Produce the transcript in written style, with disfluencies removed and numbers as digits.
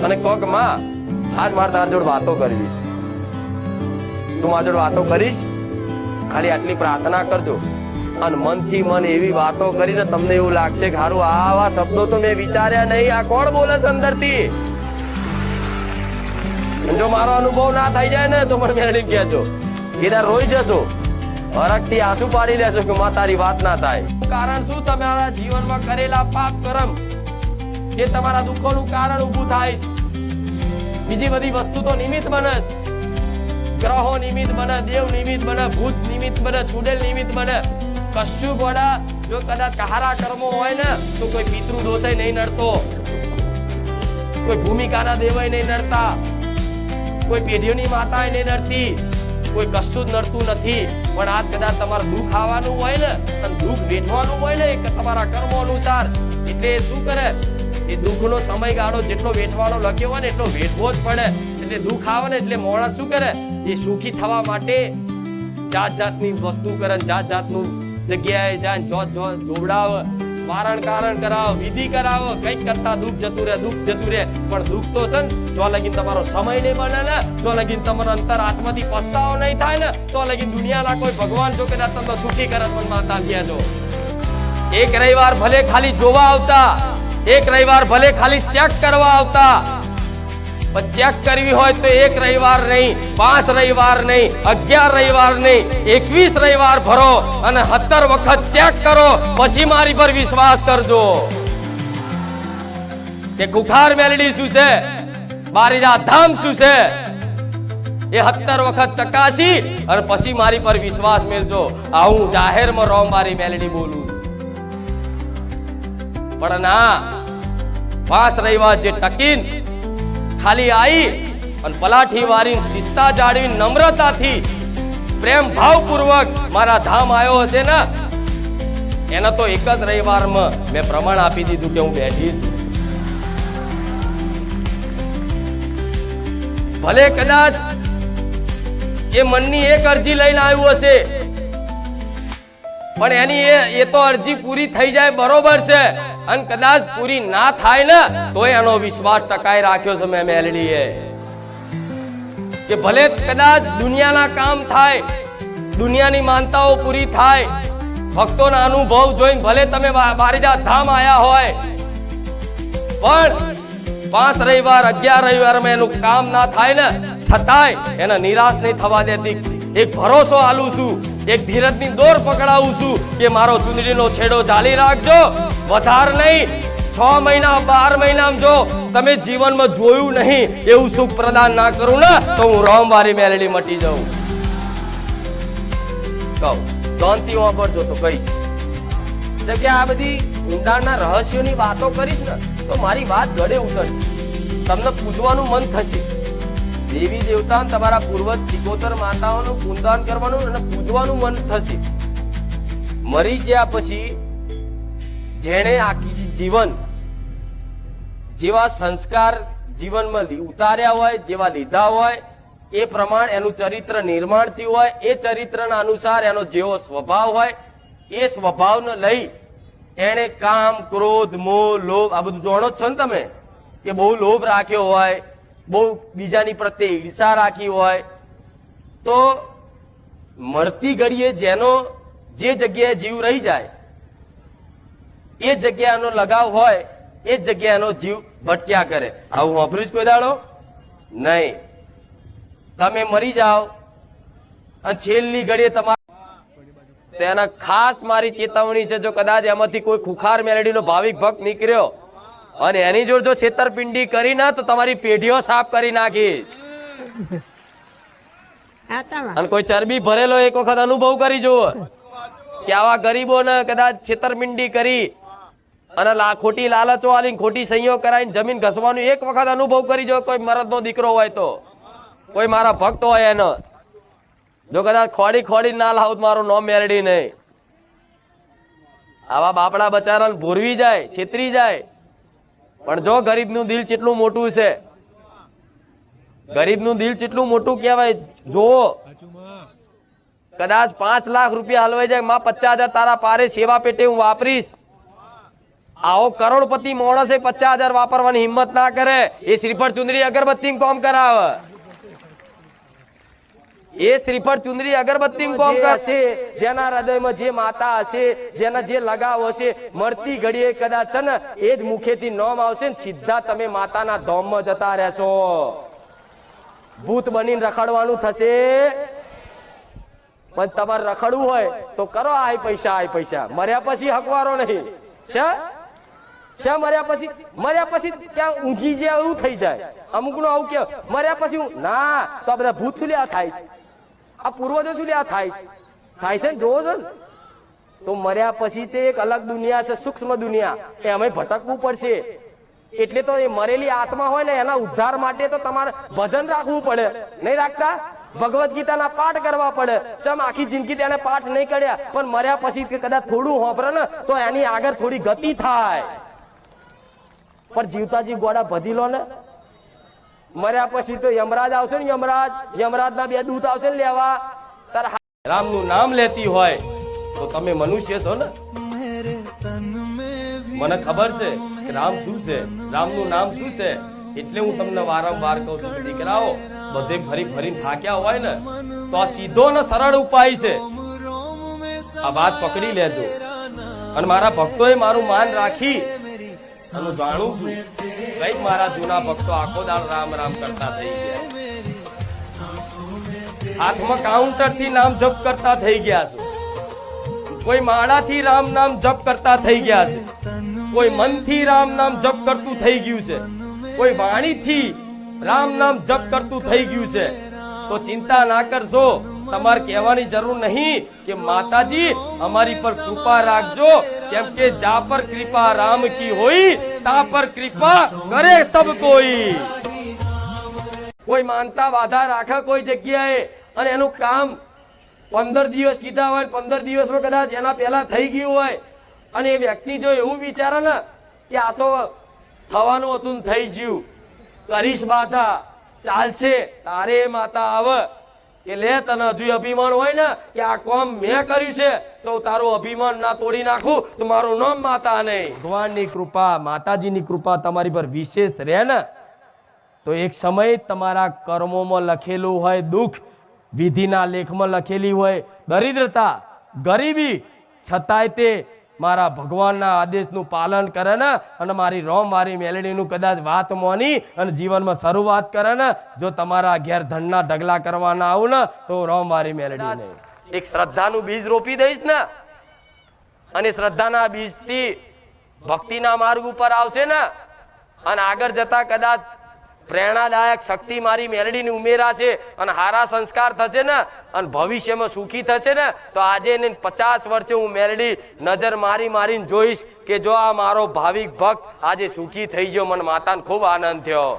અને કહો કે માં આજ મારે તારા જોડે વાતો કરવી છે, તું મારા જોડે વાતો કરીશ? ખાલી આટલી પ્રાર્થના કરજો. અને મનથી મન એવી વાતો કરીને તમને એવું લાગશે કે હારું આવા શબ્દો તો મેં વિચાર્યા નહીં, આ કોણ બોલે છે અંદરથી? જો મારો અનુભવ ના થઈ જાય ને તો મને મેળવી કહેજો, કીધા રોઈ જશો, હરખથી આંસુ પાડી લેશો કે માં તારી વાત ના થાય. કારણ શું? તમારા જીવનમાં કરેલા પાપ કર્મ એ તમારા દુઃખોનું કારણ ઊભું થાય છે. બીજી બધી વસ્તુ તો નિમિત્ત બને, ગ્રહો નિમિત્ત બને, દેવ નિમિત્ત બને, ભૂત નિમિત્ત બને, ચુડેલ નિમિત્ત બને. કશું ગોડા જો કદાચ કહારા કર્મો હોય ને તો કોઈ પિતૃ દોષય નહીં નડતો, કોઈ ભૂમિકાના દેવાય નહીં નડતા, કોઈ પેઢીઓની માતાએ નહીં નડતી, કોઈ કશું જ નડતું નથી. પણ આજ કદાચ તમારે દુઃખ આવવાનું હોય ને અને દુઃખ વેઠવાનું હોય ને કે તમારા કર્મો અનુસાર, એટલે શું કરે? એ દુઃખનો સમયગાળો જેટલો વેઠવાનો લખ્યો હોય ને એટલો વેઠવો જ પડે. એટલે દુઃખ આવે ને એટલે માણસ શું કરે? એ સુખી થવા માટે જાત જાતની વસ્તુ કરે, જાત જાતનું જગ્યાએ જાય, જોવડાવે, વારણ કારણ કરાવો, વિધિ કરાવો, કઈક કરતા દુઃખ જતું રહે, દુઃખ જતું રહે. પણ દુઃખ તો છે ને જો લગીન તમારો સમય નહીં બને ને, જો લગીન તમારો અંતર આત્માથી પસ્તાવો નહીં થાય ને, તો લગીન દુનિયાના કોઈ ભગવાન જો કદાચ તમને સુખી કરે પણ માતા કહેજો. એક રવિવાર ભલે ખાલી જોવા આવતા, એક રવિવાર ભલે ખાલી ચેક કરવા આવતા, પણ ચેક કરવી હોય તો એક રવિવાર નહીં, 5 રવિવાર નહીં, 11 રવિવાર નહીં, 21 રવિવાર ભરો અને 17 વખત ચેક કરો, પછી મારી પર વિશ્વાસ કરજો કે કુખાર મેલડી શું છે, બારીજા ધામ શું છે. એ 17 વખત ચકાસી અને પછી મારી પર વિશ્વાસ મેળજો. આ હું જાહેરમાં રોમવારી મેલડી બોલું, પણ ના, 5 રવિવાર જે ટકીન ખાલી આવી અને પલાઠી વારી શિસ્તા જાળવી નમ્રતાથી પ્રેમ ભાવપૂર્વક મારા ધામ આવ્યો હશે ને, એને તો એક જ રવિવારમાં મેં પ્રમાણ આપી દીધું કે હું બેઠી છું. ભલે કદાચ એ મનની એક અરજી લઈને આવ્યું હશે, પણ એની એ તો અરજી પૂરી થઈ જાય બરોબર છે, અને કદાચ પૂરી ના થાય ને તો એનો વિશ્વાસ ટકાઈ રાખ્યો છે મેં મેલડીએ. કે ભલે કદાચ દુનિયાના કામ થાય, દુનિયાની માનતાઓ પૂરી થાય, ભક્તોના અનુભવ જોઈને ભલે તમે બારીજા ધામ આયા હોય, પણ 5 રવિવાર 11 રવિવારમાં એનું કામ ના થાય ને છતાંય એને નિરાશ નહીં થવા દેતી. એક ભરોસો આલું છું, એક ધીરજની દોર પકડાવું છું કે મારો ચુંદડીનો છેડો ચાલી રાખજો, વધાર નહીં. 6 મહિના 12 મહિનામાં જો તમે જીવનમાં જોયું નહીં એવું સુખ પ્રદાન ના કરું ને તો હું રોમવારી મેલડી મટી જાઉં. કહું શાંતિ વાપરજો તો કઈ જગ્યા આ બધી ઊંડાણના રહસ્યોની વાતો કરીશ ને તો મારી વાત ગળે ઉતરશે, તમને પૂજવાનું મન થશે. દેવી દેવતા તમારા પૂર્વજ સિકોતર માતાઓનું પૂજન કરવાનું અને પૂજવાનું મન થશે. મરી ગયા પછી જેણે આખી જીવન જેવા સંસ્કાર જીવનમાં ઉતાર્યા હોય, જેવા લીધા હોય, એ પ્રમાણે એનું ચરિત્ર નિર્માણ થયું હોય, એ ચરિત્રના અનુસાર એનો જેવો સ્વભાવ હોય, એ સ્વભાવને લઈ એને કામ, ક્રોધ, મોહ, લોભ આ બધું જાણો છો ને તમે, કે બહુ લોભ રાખ્યો હોય, બહુ બીજાની પ્રત્યે ઈર્ષા રાખી હોય, તો મળતી ઘડીએ જેનો જે જગ્યાએ જીવ રહી જાય એ જગ્યાનો લગાવ હોય એ જગ્યાનો જીવ ભટક્યા કરે. આવું વાપર્યું કોઈ દાડો નહીં? તમે મરી જાઓ અને છેલ્લી ઘડીએ તમારા તેના ખાસ મારી ચેતવણી છે, જો કદાચ એમાંથી કોઈ ખુખાર મેલડીનો ભાવિક ભક્ત નીકળ્યો અને એની જોડે જો છેતરપિંડી કરી ના તો તમારી પેઢીઓ સાફ કરી નાખી. અને કોઈ ચરબી ભરેલો એક વખત અનુભવ કરી જુઓ કે આવા ગરીબોને કદાચ છેતરપિંડી કરી અને ખોટી લાલચો આલીને ખોટી સહીઓ કરાવીને જમીન ઘસવાનું એક વખત અનુભવ કરી જો. કોઈ મરદનો દીકરો હોય તો, કોઈ મારા ભક્ત હોય એનો જો કદાચ ખોડી ના લાવ મારું નામ મેળડી નહીં. આવા બાપડા બચારાને ભૂરવી જાય, છેતરી જાય. પણ જો ગરીબનું દિલ કેટલું મોટું છે, ગરીબનું દિલ કેટલું મોટું કહેવાય. જો કદાચ 5 લાખ રૂપિયા હલવાઈ જાય, માં 50,000 તારા પારે સેવા પેટે હું વાપરીશ, આવો કરોડપતિ માણસે 50,000 વાપરવાની હિંમત ના કરે. એ શ્રીફળ ચુંદડી અગરબત્તી કામ કરાવે. એ શ્રીફળ ચુંદડી અગરબત્તી કામ કરશે. જેના હૃદયમાં જે માતા હશે, જેના જે લગાવ હશે, મળતી ઘડીએ કદાચ છે ને એ જ મુખેથી નામ આવશે ને સીધા તમે માતાના ધામમાં જતા રહેશો. ભૂત બનીને રખડવાનું થશે. પણ તમારે રખડવું હોય તો કરો આય પૈસા. મર્યા પછી હકવારો નહીં. શા મર્યા પછી ક્યાં ઊંઘી જાય એવું થઈ જાય. અમુક નું આવું કે મર્યા પછી ના, તો આ બધા ભૂત શું લ્યા થાય છે? આ પૂર્વજો શું લ્યા થાય છે ને? જોવો છો ને, તો મર્યા પછી તે એક અલગ દુનિયા છે, સૂક્ષ્મ દુનિયા. એ અમે ભટકવું પડશે. એટલે તો એ મરેલી આત્મા હોય ને એના ઉદ્ધાર માટે તો તમારે ભજન રાખવું પડે. નહીં રાખતા? ભગવદ ગીતાના પાઠ કરવા પડે. ચમ આખી જિંદગી તેને પાઠ નહીં કર્યા, પણ મર્યા પછી કદાચ થોડું હોંભરે ને તો એની આગળ થોડી ગતિ થાય. પણ જીવતાજી ગોડા ભજી લો ને. મર્યા પછી તો યમરાજ આવશે ને, યમરાજના 2 દૂત આવશે ને લેવા. તાર રામનું નામ લેતી હોય તો તમે મનુષ્ય છો ને. મને ખબર છે કે રામ શું છે, રામનું નામ શું છે. એટલે હું તમને વારંવાર કહું છું કે દીકરાઓ, બધે ફરીને થાક્યા હોય ને તો આ સીધો ને સરળ ઉપાય છે. આ વાત પકડી લેજો. અને મારા ભક્તોએ મારું માન રાખી હું જાણું છું કઈક મારા જૂના ભક્તો આખો દાળ રામ રામ કરતા થઈ ગયા. હાથમાં કાઉન્ટર થી નામ જપ કરતા થઈ ગયા છે. કોઈ માળાથી રામ નામ જપ કરતા થઈ ગયા છે. કોઈ મનથી રામ નામ જપ કરતું થઈ ગયું છે. કોઈ વાણીથી રામ નામ જપ કરતું થઈ ગયું છે. તો ચિંતા ના કરશો. તમારે કહેવાની જરૂર નહીં કે માતાજી અમારી પર કૃપા રાખજો, કેમ કે જા પર કૃપા રામ કી હોઈ તા પર કૃપા કરે સબ કોઈ. કોઈ માનતા વાધા રાખે કોઈ જગ્યાએ અને એનું કામ 15 દિવસ કીધા હોય, 15 દિવસમાં કદાચ એના પહેલા થઈ ગયું હોય, અને એ વ્યક્તિ જો એવું વિચારે ને કે આ તો થવાનું હતું થઈ ગયું, કરીશ બાધા ચાલશે, તારે માતા આવે કે લે તને હજુ અભિમાન હોય ને કે આ કામ મેં કર્યું છે તો તારું અભિમાન ના તોડી નાખું તો મારું નામ માતા નહીં. ભગવાનની કૃપા, માતાજીની કૃપા તમારી પર વિશેષ રહે ને તો એક સમય તમારા કર્મોમાં લખેલું હોય દુઃખ, વિધિના લેખમાં લખેલી હોય દરિદ્રતા, ગરીબી, છતાંય તે મારા ભગવાનના આદેશનું પાલન કરે ને અને મારી રોમ મારી મેલડીનું કદાચ વાત મોની અને જીવનમાં શરૂઆત કરે ને, જો તમારા ઘેર ધનના ઢગલા કરવાના આવું ને તો રોમ મારી મેલડી નહીં. એક શ્રદ્ધાનું બીજ રોપી દઈશ ને અને શ્રદ્ધાના બીજથી ભક્તિના માર્ગ ઉપર આવશે ને અને આગળ જતા કદાચ પ્રેરણાદાયક શક્તિ મારી મેલડીની ઉમેરાશે અને હારા સંસ્કાર થશે ને અને ભવિષ્યમાં સુખી થશે ને તો આજે 50 વર્ષે હું મેલડી નજર મારીને જોઈશ કે જો આ મારો ભાવિક ભક્ત આજે સુખી થઈ ગયો. મને માતાને ખૂબ આનંદ થયો.